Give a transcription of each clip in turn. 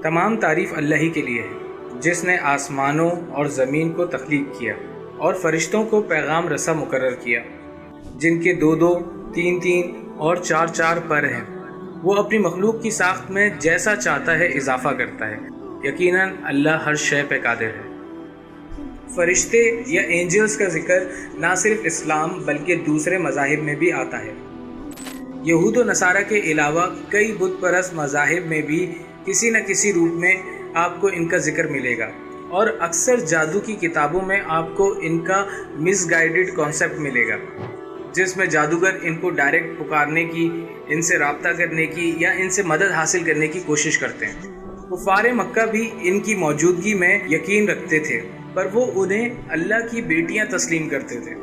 تمام تعریف اللہ ہی کے لیے ہے، جس نے آسمانوں اور زمین کو تخلیق کیا اور فرشتوں کو پیغام رساں مقرر کیا، جن کے 2 3 اور 4 پر ہیں۔ وہ اپنی مخلوق کی ساخت میں جیسا چاہتا ہے اضافہ کرتا ہے۔ یقیناً اللہ ہر شے پہ قادر ہے۔ فرشتے یا اینجلز کا ذکر نہ صرف اسلام بلکہ دوسرے مذاہب میں بھی آتا ہے۔ یہود و نصارہ کے علاوہ کئی بت پرست مذاہب میں بھی کسی نہ کسی روپ میں آپ کو ان کا ذکر ملے گا، اور اکثر جادو کی کتابوں میں آپ کو ان کا مس گائیڈڈ کانسیپٹ ملے گا، جس میں جادوگر ان کو ڈائریکٹ پکارنے کی، ان سے رابطہ کرنے کی یا ان سے مدد حاصل کرنے کی کوشش کرتے ہیں۔ کفار مکہ بھی ان کی موجودگی میں یقین رکھتے تھے، پر وہ انہیں اللہ کی بیٹیاں تسلیم کرتے تھے۔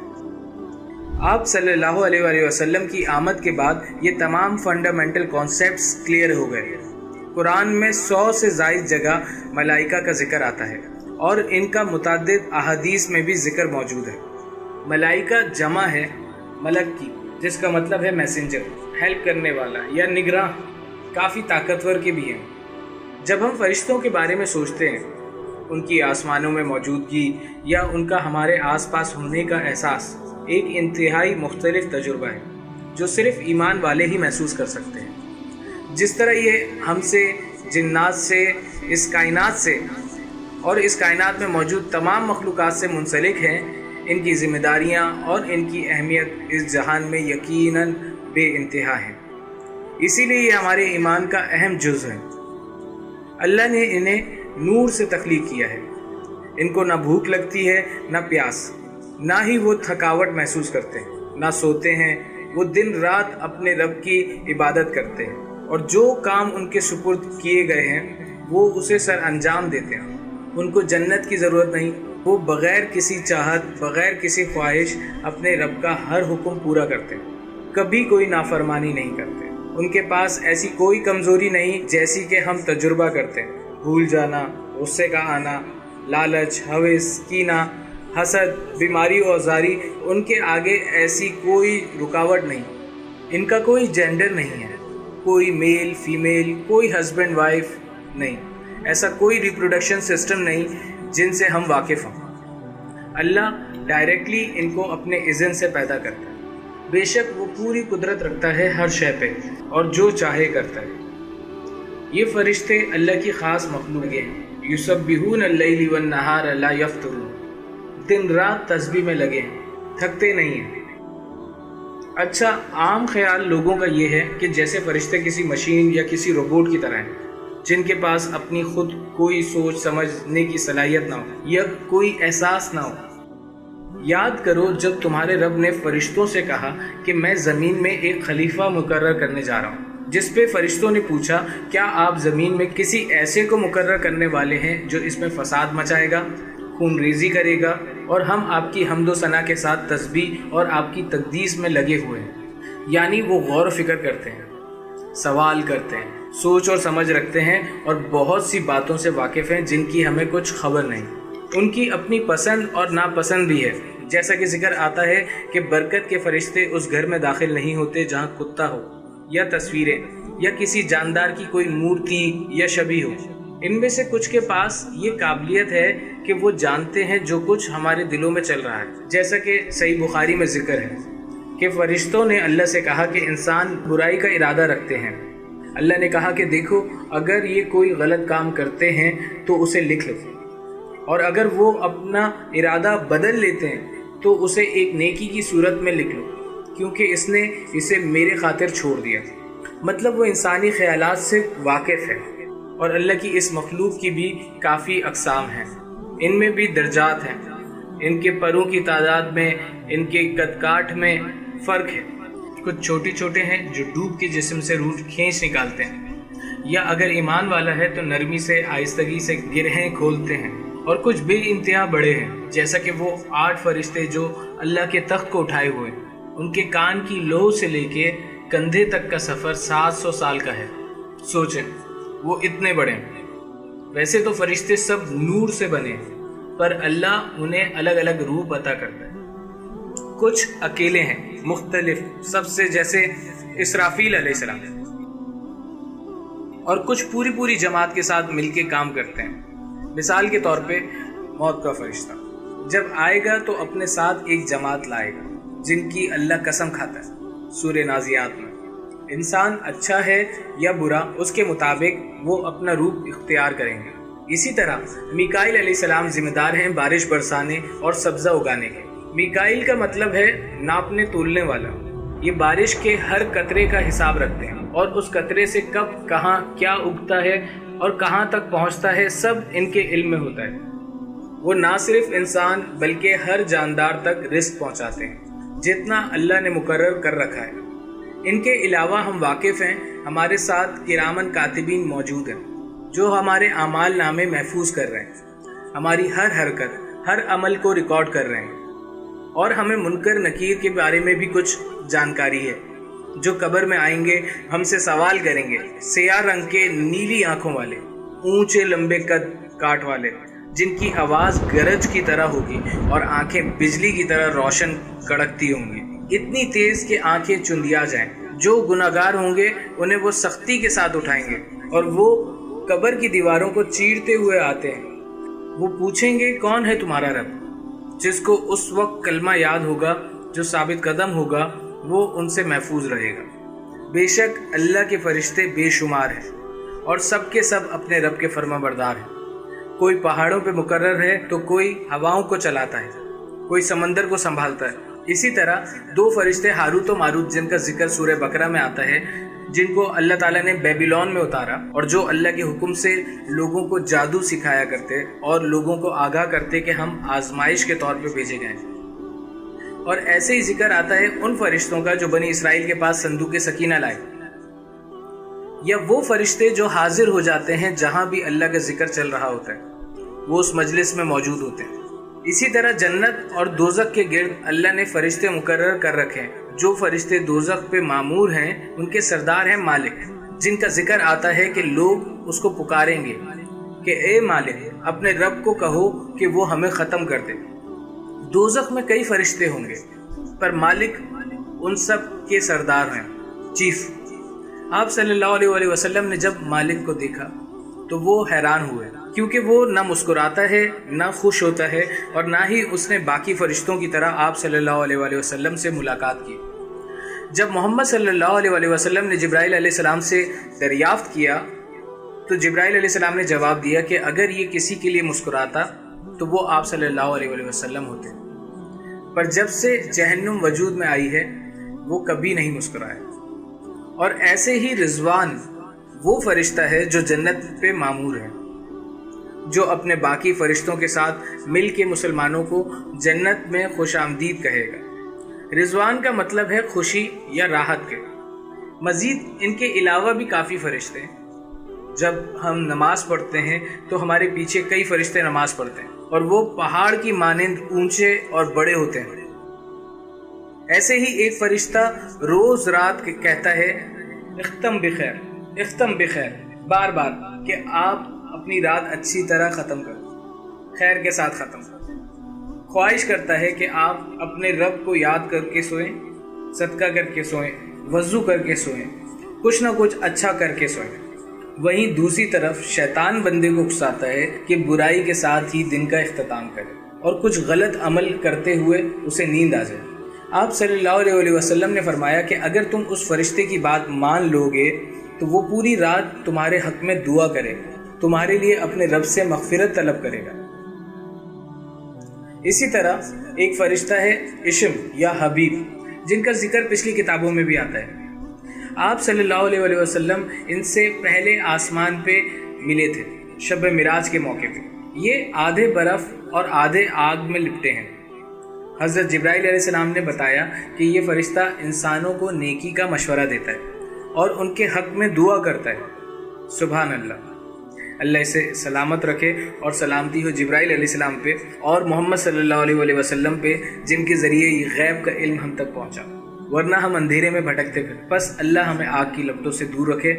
آپ صلی اللہ علیہ وآلہ وسلم کی آمد کے بعد یہ تمام فنڈامنٹل کانسیپٹس کلیئر ہو گئے۔ قرآن میں 100 سے زائد جگہ ملائکہ کا ذکر آتا ہے، اور ان کا متعدد احادیث میں بھی ذکر موجود ہے۔ ملائکہ جمع ہے ملک کی، جس کا مطلب ہے میسنجر، ہیلپ کرنے والا یا نگراں، کافی طاقتور کے بھی ہیں۔ جب ہم فرشتوں کے بارے میں سوچتے ہیں، ان کی آسمانوں میں موجودگی یا ان کا ہمارے آس پاس ہونے کا احساس ایک انتہائی مختلف تجربہ ہے، جو صرف ایمان والے ہی محسوس کر سکتے ہیں۔ جس طرح یہ ہم سے، جنات سے، اس کائنات سے اور اس کائنات میں موجود تمام مخلوقات سے منسلک ہیں، ان کی ذمہ داریاں اور ان کی اہمیت اس جہان میں یقیناً بے انتہا ہیں۔ اسی لیے یہ ہمارے ایمان کا اہم جز ہے۔ اللہ نے انہیں نور سے تخلیق کیا ہے۔ ان کو نہ بھوک لگتی ہے نہ پیاس، نہ ہی وہ تھکاوٹ محسوس کرتے ہیں، نہ سوتے ہیں۔ وہ دن رات اپنے رب کی عبادت کرتے ہیں، اور جو کام ان کے سپرد کیے گئے ہیں وہ اسے سر انجام دیتے ہیں۔ ان کو جنت کی ضرورت نہیں، وہ بغیر کسی چاہت، بغیر کسی خواہش اپنے رب کا ہر حکم پورا کرتے ہیں، کبھی کوئی نافرمانی نہیں کرتے۔ ان کے پاس ایسی کوئی کمزوری نہیں جیسی کہ ہم تجربہ کرتے ہیں، بھول جانا، غصے کا آنا، لالچ، ہوس، کینہ، حسد، بیماری اور آزاری۔ ان کے آگے ایسی کوئی رکاوٹ نہیں۔ ان کا کوئی جینڈر نہیں ہے، کوئی میل فیمیل، کوئی ہسبینڈ وائف نہیں، ایسا کوئی ریپروڈکشن سسٹم نہیں جن سے ہم واقف ہوں۔ اللہ ڈائریکٹلی ان کو اپنے اذن سے پیدا کرتا ہے۔ بے شک وہ پوری قدرت رکھتا ہے ہر شے پہ، اور جو چاہے کرتا ہے۔ یہ فرشتے اللہ کی خاص مخلوق ہیں۔ یسبحون اللیل والنہار لا یفترون، دن رات تسبیح میں لگے ہیں، تھکتے نہیں ہیں۔ اچھا، عام خیال لوگوں کا یہ ہے کہ جیسے فرشتے کسی مشین یا کسی روبوٹ کی طرح ہیں، جن کے پاس اپنی خود کوئی سوچ سمجھنے کی صلاحیت نہ ہو یا کوئی احساس نہ ہو۔ یاد کرو جب تمہارے رب نے فرشتوں سے کہا کہ میں زمین میں ایک خلیفہ مقرر کرنے جا رہا ہوں، جس پہ فرشتوں نے پوچھا کیا آپ زمین میں کسی ایسے کو مقرر کرنے والے ہیں جو اس میں فساد مچائے گا، خون ریزی کرے گا، اور ہم آپ کی حمد و ثنا کے ساتھ تسبیح اور آپ کی تقدیس میں لگے ہوئے ہیں۔ یعنی وہ غور و فکر کرتے ہیں، سوال کرتے ہیں، سوچ اور سمجھ رکھتے ہیں، اور بہت سی باتوں سے واقف ہیں جن کی ہمیں کچھ خبر نہیں۔ ان کی اپنی پسند اور ناپسند بھی ہے، جیسا کہ ذکر آتا ہے کہ برکت کے فرشتے اس گھر میں داخل نہیں ہوتے جہاں کتا ہو یا تصویریں یا کسی جاندار کی کوئی مورتی یا شبیہ ہو۔ ان میں سے کچھ کے پاس یہ قابلیت ہے کہ وہ جانتے ہیں جو کچھ ہمارے دلوں میں چل رہا ہے، جیسا کہ صحیح بخاری میں ذکر ہے کہ فرشتوں نے اللہ سے کہا کہ انسان برائی کا ارادہ رکھتے ہیں۔ اللہ نے کہا کہ دیکھو اگر یہ کوئی غلط کام کرتے ہیں تو اسے لکھ لو، اور اگر وہ اپنا ارادہ بدل لیتے ہیں تو اسے ایک نیکی کی صورت میں لکھ لو، کیونکہ اس نے اسے میرے خاطر چھوڑ دیا۔ مطلب وہ انسانی خیالات سے واقف ہے، اور اللہ کی اس مخلوق کی بھی کافی اقسام ہیں، ان میں بھی درجات ہیں۔ ان کے پروں کی تعداد میں، ان کے قد کاٹ میں فرق ہے۔ کچھ چھوٹے چھوٹے ہیں جو ڈوب کے جسم سے روح کھینچ نکالتے ہیں، یا اگر ایمان والا ہے تو نرمی سے، آہستگی سے گرہیں کھولتے ہیں، اور کچھ بے انتہا بڑے ہیں، جیسا کہ وہ 8 فرشتے جو اللہ کے تخت کو اٹھائے ہوئے، ان کے کان کی لو سے لے کے کندھے تک کا سفر 700 سال کا ہے۔ سوچیں وہ اتنے بڑے ہیں۔ ویسے تو فرشتے سب نور سے بنے، پر اللہ انہیں الگ الگ روپ عطا کرتا ہے۔ کچھ اکیلے ہیں، مختلف سب سے، جیسے اسرافیل علیہ السلام، اور کچھ پوری جماعت کے ساتھ مل کے کام کرتے ہیں۔ مثال کے طور پہ موت کا فرشتہ جب آئے گا تو اپنے ساتھ ایک جماعت لائے گا جن کی اللہ قسم کھاتا ہے سورہ نازیات میں۔ انسان اچھا ہے یا برا اس کے مطابق وہ اپنا روپ اختیار کریں گے۔ اسی طرح میکائیل علیہ السلام ذمہ دار ہیں بارش برسانے اور سبزہ اگانے کے۔ میکائیل کا مطلب ہے ناپنے تولنے والا۔ یہ بارش کے ہر قطرے کا حساب رکھتے ہیں اور اس قطرے سے کب کہاں کیا اگتا ہے اور کہاں تک پہنچتا ہے سب ان کے علم میں ہوتا ہے۔ وہ نہ صرف انسان بلکہ ہر جاندار تک رزق پہنچاتے ہیں جتنا اللہ نے مقرر کر رکھا ہے۔ ان کے علاوہ ہم واقف ہیں، ہمارے ساتھ کرامن کاتبین موجود ہیں جو ہمارے اعمال نامے محفوظ کر رہے ہیں، ہماری ہر حرکت ہر عمل کو ریکارڈ کر رہے ہیں، اور ہمیں منکر نکیر کے بارے میں بھی کچھ جانکاری ہے جو قبر میں آئیں گے، ہم سے سوال کریں گے۔ سیاہ رنگ کے نیلی آنکھوں والے، اونچے لمبے قد کاٹ والے، جن کی آواز گرج کی طرح ہوگی اور آنکھیں بجلی کی طرح روشن کڑکتی ہوں گی، اتنی تیز کہ آنکھیں چندیا جائیں۔ جو گناہگار ہوں گے انہیں وہ سختی کے ساتھ اٹھائیں گے اور وہ قبر کی دیواروں کو چیرتے ہوئے آتے ہیں۔ وہ پوچھیں گے کون ہے تمہارا رب؟ جس کو اس وقت کلمہ یاد ہوگا، جو ثابت قدم ہوگا، وہ ان سے محفوظ رہے گا۔ بے شک اللہ کے فرشتے بے شمار ہیں اور سب کے سب اپنے رب کے فرما بردار ہیں۔ کوئی پہاڑوں پہ مقرر ہے تو کوئی ہواؤں کو چلاتا ہے، کوئی سمندر کو سنبھالتا ہے۔ اسی طرح دو فرشتے ہاروت و ماروت جن کا ذکر سورہ بقرہ میں آتا ہے، جن کو اللہ تعالیٰ نے بیبیلون میں اتارا اور جو اللہ کے حکم سے لوگوں کو جادو سکھایا کرتے اور لوگوں کو آگاہ کرتے کہ ہم آزمائش کے طور پہ بھیجے گئے۔ اور ایسے ہی ذکر آتا ہے ان فرشتوں کا جو بنی اسرائیل کے پاس صندوق سکینہ لائے، یا وہ فرشتے جو حاضر ہو جاتے ہیں جہاں بھی اللہ کا ذکر چل رہا ہوتا ہے، وہ اس مجلس میں موجود ہوتے ہیں۔ اسی طرح جنت اور دوزخ کے گرد اللہ نے فرشتے مقرر کر رکھے ہیں۔ جو فرشتے دوزخ پہ مامور ہیں ان کے سردار ہیں مالک، جن کا ذکر آتا ہے کہ لوگ اس کو پکاریں گے کہ اے مالک، اپنے رب کو کہو کہ وہ ہمیں ختم کر دے۔ دوزخ میں کئی فرشتے ہوں گے پر مالک ان سب کے سردار ہیں، چیف۔ آپ صلی اللہ علیہ وسلم نے جب مالک کو دیکھا تو وہ حیران ہوئے، کیونکہ وہ نہ مسکراتا ہے نہ خوش ہوتا ہے، اور نہ ہی اس نے باقی فرشتوں کی طرح آپ صلی اللہ علیہ وسلم سے ملاقات کی۔ جب محمد صلی اللہ علیہ وسلم نے جبرائیل علیہ السلام سے دریافت کیا تو جبرائیل علیہ السلام نے جواب دیا کہ اگر یہ کسی کے لیے مسکراتا تو وہ آپ صلی اللہ علیہ وسلم ہوتے، پر جب سے جہنم وجود میں آئی ہے وہ کبھی نہیں مسکرایا۔ اور ایسے ہی رضوان وہ فرشتہ ہے جو جنت پہ مامور ہے، جو اپنے باقی فرشتوں کے ساتھ مل کے مسلمانوں کو جنت میں خوش آمدید کہے گا۔ رضوان کا مطلب ہے خوشی یا راحت کے۔ مزید ان کے علاوہ بھی کافی فرشتے ہیں۔ جب ہم نماز پڑھتے ہیں تو ہمارے پیچھے کئی فرشتے نماز پڑھتے ہیں اور وہ پہاڑ کی مانند اونچے اور بڑے ہوتے ہیں۔ ایسے ہی ایک فرشتہ روز رات کہتا ہے اختم بخیر، اختم بخیر، بار بار، کہ آپ اپنی رات اچھی طرح ختم کریں، خیر کے ساتھ ختم کریں۔ خواہش کرتا ہے کہ آپ اپنے رب کو یاد کر کے سوئیں، صدقہ کر کے سوئیں، وضو کر کے سوئیں، کچھ نہ کچھ اچھا کر کے سوئیں۔ وہیں دوسری طرف شیطان بندے کو اکساتا ہے کہ برائی کے ساتھ ہی دن کا اختتام کرے اور کچھ غلط عمل کرتے ہوئے اسے نیند آ جائے۔ آپ صلی اللہ علیہ وسلم نے فرمایا کہ اگر تم اس فرشتے کی بات مان لو گے تو وہ پوری رات تمہارے حق میں دعا کرے گا، تمہارے لیے اپنے رب سے مغفرت طلب کرے گا۔ اسی طرح ایک فرشتہ ہے اشم یا حبیب، جن کا ذکر پچھلی کتابوں میں بھی آتا ہے۔ آپ صلی اللہ علیہ وسلم ان سے پہلے آسمان پہ ملے تھے شب معراج کے موقع پہ۔ یہ آدھے برف اور آدھے آگ میں لپٹے ہیں۔ حضرت جبرائیل علیہ السلام نے بتایا کہ یہ فرشتہ انسانوں کو نیکی کا مشورہ دیتا ہے اور ان کے حق میں دعا کرتا ہے۔ سبحان اللہ، اللہ اسے سلامت رکھے اور سلامتی ہو جبرائیل علیہ السلام پہ اور محمد صلی اللہ علیہ وسلم پہ، جن کے ذریعے یہ غیب کا علم ہم تک پہنچا، ورنہ ہم اندھیرے میں بھٹکتے پھر۔ بس اللہ ہمیں آگ کی لپٹوں سے دور رکھے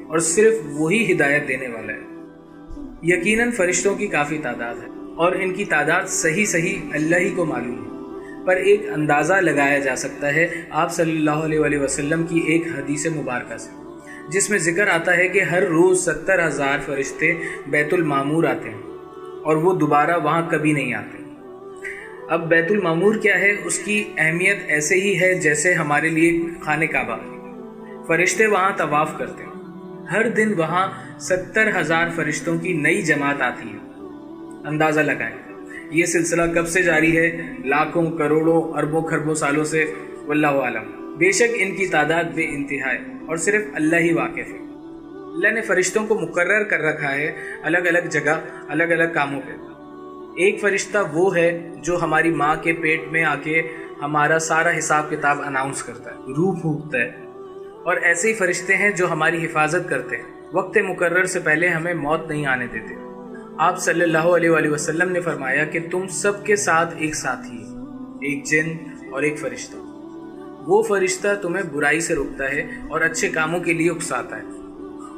اور صرف وہی ہدایت دینے والا ہے۔ یقیناً فرشتوں کی کافی تعداد ہے اور ان کی تعداد صحیح اللہ ہی کو معلوم ہے، پر ایک اندازہ لگایا جا سکتا ہے آپ صلی اللہ علیہ وسلم کی ایک حدیث مبارکہ سے، جس میں ذکر آتا ہے کہ ہر روز 70,000 فرشتے بیت المعمور آتے ہیں اور وہ دوبارہ وہاں کبھی نہیں آتے۔ اب بیت المعمور کیا ہے؟ اس کی اہمیت ایسے ہی ہے جیسے ہمارے لیے خانہ کعبہ۔ فرشتے وہاں طواف کرتے ہیں، ہر دن وہاں 70,000 فرشتوں کی نئی جماعت آتی ہے۔ اندازہ لگائیں یہ سلسلہ کب سے جاری ہے؟ لاکھوں، کروڑوں، اربوں کھربوں سالوں سے، واللہ عالم۔ بے شک ان کی تعداد بے انتہا ہے اور صرف اللہ ہی واقف ہے۔ اللہ نے فرشتوں کو مقرر کر رکھا ہے الگ الگ جگہ، الگ الگ کاموں پہ۔ ایک فرشتہ وہ ہے جو ہماری ماں کے پیٹ میں آ کے ہمارا سارا حساب کتاب اناؤنس کرتا ہے، روح پھونکتا ہے۔ اور ایسے ہی فرشتے ہیں جو ہماری حفاظت کرتے ہیں، وقت مقرر سے پہلے ہمیں موت نہیں آنے دیتے۔ آپ صلی اللہ علیہ وآلہ وسلم نے فرمایا کہ تم سب کے ساتھ ایک ساتھی ہے، ایک جن اور ایک فرشتہ۔ وہ فرشتہ تمہیں برائی سے روکتا ہے اور اچھے کاموں کے لیے اکساتا ہے،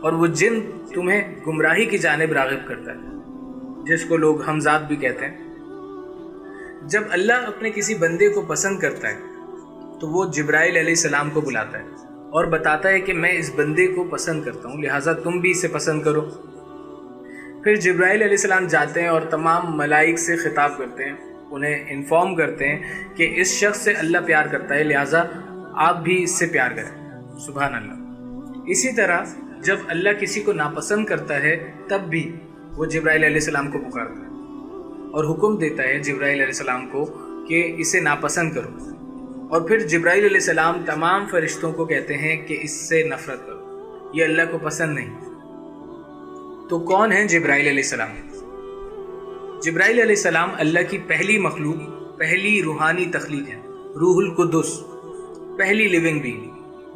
اور وہ جن تمہیں گمراہی کی جانب راغب کرتا ہے، جس کو لوگ ہمزاد بھی کہتے ہیں۔ جب اللہ اپنے کسی بندے کو پسند کرتا ہے تو وہ جبرائیل علیہ السلام کو بلاتا ہے اور بتاتا ہے کہ میں اس بندے کو پسند کرتا ہوں، لہٰذا تم بھی اسے پسند کرو۔ پھر جبرائیل علیہ السلام جاتے ہیں اور تمام ملائک سے خطاب کرتے ہیں، انہیں انفارم کرتے ہیں کہ اس شخص سے اللہ پیار کرتا ہے، لہٰذا آپ بھی اس سے پیار کریں۔ سبحان اللہ۔ اسی طرح جب اللہ کسی کو ناپسند کرتا ہے تب بھی وہ جبرائیل علیہ السلام کو پکارتا ہے اور حکم دیتا ہے جبرائیل علیہ السلام کو کہ اسے ناپسند کرو، اور پھر جبرائیل علیہ السلام تمام فرشتوں کو کہتے ہیں کہ اس سے نفرت کرو، یہ اللہ کو پسند نہیں۔ تو کون ہیں جبرائیل علیہ السلام؟ جبرائیل علیہ السلام اللہ کی پہلی مخلوق، پہلی روحانی تخلیق ہے، روح القدس، پہلی لیونگ بینگ،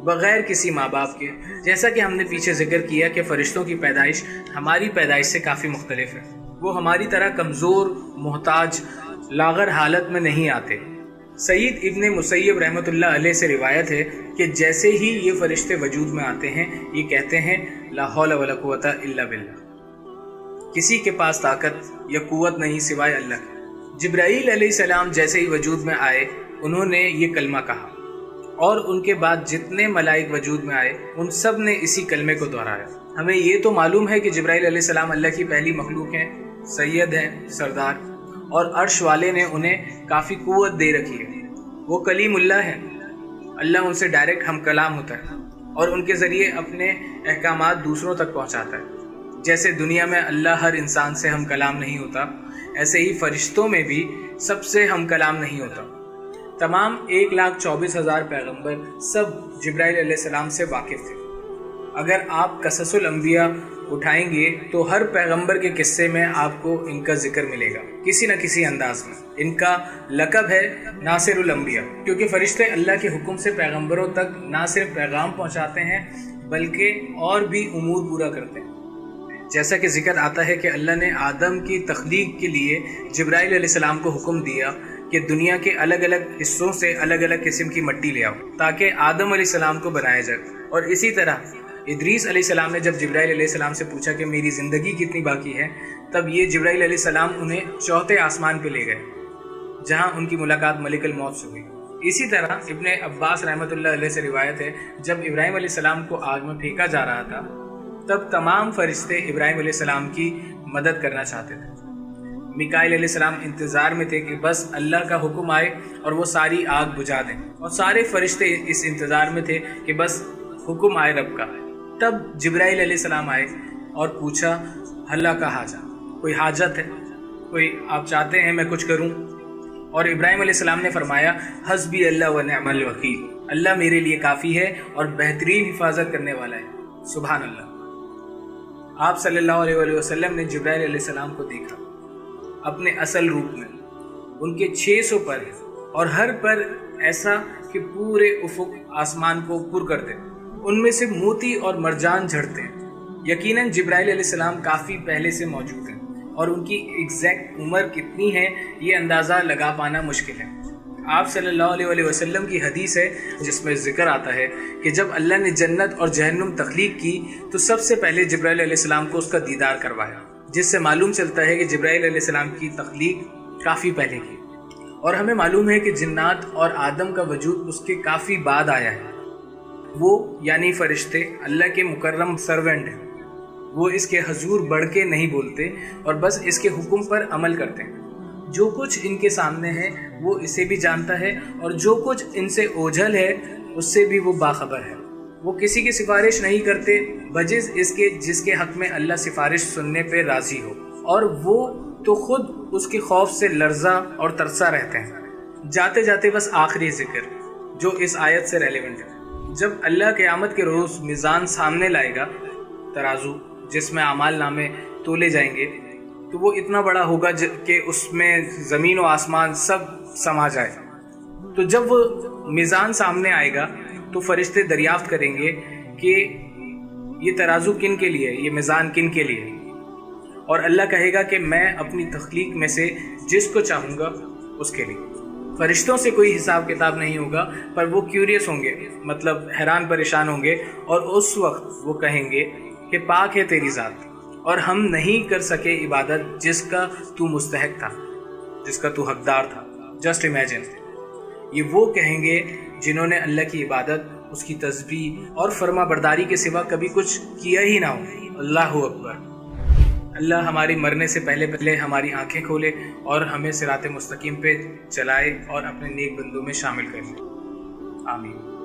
بغیر کسی ماں باپ کے۔ جیسا کہ ہم نے پیچھے ذکر کیا کہ فرشتوں کی پیدائش ہماری پیدائش سے کافی مختلف ہے، وہ ہماری طرح کمزور، محتاج، لاغر حالت میں نہیں آتے۔ سید ابن مسیب رحمۃ اللہ علیہ سے روایت ہے کہ جیسے ہی یہ فرشتے وجود میں آتے ہیں یہ کہتے ہیں لا حول ولا قوت الا باللہ، کسی کے پاس طاقت یا قوت نہیں سوائے اللہ کے۔ جبرائیل علیہ السلام جیسے ہی وجود میں آئے انہوں نے یہ کلمہ کہا، اور ان کے بعد جتنے ملائک وجود میں آئے ان سب نے اسی کلمے کو دہرایا۔ ہمیں یہ تو معلوم ہے کہ جبرائیل علیہ السلام اللہ کی پہلی مخلوق ہیں، سید ہیں، سردار، اور عرش والے نے انہیں کافی قوت دے رکھی ہے۔ وہ کلیم اللہ ہیں، اللہ ان سے ڈائریکٹ ہم کلام ہوتا ہے اور ان کے ذریعے اپنے احکامات دوسروں تک پہنچاتا ہے۔ جیسے دنیا میں اللہ ہر انسان سے ہم کلام نہیں ہوتا، ایسے ہی فرشتوں میں بھی سب سے ہم کلام نہیں ہوتا۔ تمام 1,24,000 پیغمبر سب جبرائیل علیہ السلام سے واقف تھے۔ اگر آپ قصص الانبیاء اٹھائیں گے تو ہر پیغمبر کے قصے میں آپ کو ان کا ذکر ملے گا کسی نہ کسی انداز میں۔ ان کا لقب ہے ناصر الانبیاء، کیونکہ فرشتے اللہ کے حکم سے پیغمبروں تک نہ صرف پیغام پہنچاتے ہیں بلکہ اور بھی امور پورا کرتے ہیں۔ جیسا کہ ذکر آتا ہے کہ اللہ نے آدم کی تخلیق کے لیے جبرائیل علیہ السلام کو حکم دیا کہ دنیا کے الگ الگ حصوں سے الگ الگ قسم کی مٹی لے آؤ تاکہ آدم علیہ السلام کو بنایا جائے۔ اور اسی طرح ادریس علیہ السلام نے جب جبرائیل علیہ السلام سے پوچھا کہ میری زندگی کتنی باقی ہے، تب یہ جبرائیل علیہ السلام انہیں چوتھے آسمان پہ لے گئے جہاں ان کی ملاقات ملک الموت سے ہوئی۔ اسی طرح ابن عباس رحمۃ اللہ علیہ سے روایت ہے جب ابراہیم علیہ السلام کو آگ میں پھینکا جا رہا تھا تب تمام فرشتے ابراہیم علیہ السلام کی مدد کرنا چاہتے تھے۔ میکائیل علیہ السلام انتظار میں تھے کہ بس اللہ کا حکم آئے اور وہ ساری آگ بجھا دیں، اور سارے فرشتے اس انتظار میں تھے کہ بس حکم آئے رب کا۔ تب جبرائیل علیہ السلام آئے اور پوچھا اللہ کا حاجہ، کوئی حاجت ہے، کوئی آپ چاہتے ہیں میں کچھ کروں؟ اور ابراہیم علیہ السلام نے فرمایا حسبی اللہ و نعم الوکیل، اللہ میرے لیے کافی ہے اور بہترین حفاظت کرنے والا ہے۔ سبحان اللہ۔ آپ صلی اللہ علیہ وآلہ وسلم نے جبرائیل علیہ السلام کو دیکھا اپنے اصل روپ میں، ان کے 600 پر ہیں اور ہر پر ایسا کہ پورے افق آسمان کو پر کر دے، ان میں سے موتی اور مرجان جھڑتے ہیں۔ یقیناً جبرائیل علیہ السلام کافی پہلے سے موجود ہیں اور ان کی ایگزیکٹ عمر کتنی ہے یہ اندازہ لگا پانا مشکل ہے۔ آپ صلی اللہ علیہ وآلہ وسلم کی حدیث ہے جس میں ذکر آتا ہے کہ جب اللہ نے جنت اور جہنم تخلیق کی تو سب سے پہلے جبرائیل علیہ السلام کو اس کا دیدار کروایا، جس سے معلوم چلتا ہے کہ جبرائیل علیہ السلام کی تخلیق کافی پہلے کی، اور ہمیں معلوم ہے کہ جنات اور آدم کا وجود اس کے کافی بعد آیا ہے۔ وہ یعنی فرشتے اللہ کے مکرم سرونٹ ہیں، وہ اس کے حضور بڑھ کے نہیں بولتے اور بس اس کے حکم پر عمل کرتے ہیں۔ جو کچھ ان کے سامنے ہے وہ اسے بھی جانتا ہے، اور جو کچھ ان سے اوجھل ہے اس سے بھی وہ باخبر ہے۔ وہ کسی کی سفارش نہیں کرتے بجز اس کے جس کے حق میں اللہ سفارش سننے پہ راضی ہو، اور وہ تو خود اس کے خوف سے لرزا اور ترسا رہتے ہیں۔ جاتے جاتے بس آخری ذکر جو اس آیت سے ریلیونٹ ہے، جب اللہ قیامت کے روز میزان سامنے لائے گا، ترازو جس میں اعمال نامے تولے جائیں گے، تو وہ اتنا بڑا ہوگا کہ اس میں زمین و آسمان سب سما جائے۔ تو جب وہ میزان سامنے آئے گا تو فرشتے دریافت کریں گے کہ یہ ترازو کن کے لیے، یہ میزان کن کے لیے، اور اللہ کہے گا کہ میں اپنی تخلیق میں سے جس کو چاہوں گا اس کے لیے۔ فرشتوں سے کوئی حساب کتاب نہیں ہوگا، پر وہ کیوریس ہوں گے، مطلب حیران پریشان ہوں گے، اور اس وقت وہ کہیں گے کہ پاک ہے تیری ذات، اور ہم نہیں کر سکے عبادت جس کا تو مستحق تھا، جس کا تو حقدار تھا۔ جسٹ امیجن، یہ وہ کہیں گے جنہوں نے اللہ کی عبادت، اس کی تسبیح اور فرما برداری کے سوا کبھی کچھ کیا ہی نہ ہو۔ اللہ اکبر۔ اللہ ہماری مرنے سے پہلے ہماری آنکھیں کھولے اور ہمیں صراط مستقیم پہ چلائے اور اپنے نیک بندوں میں شامل کر لے۔ آمین۔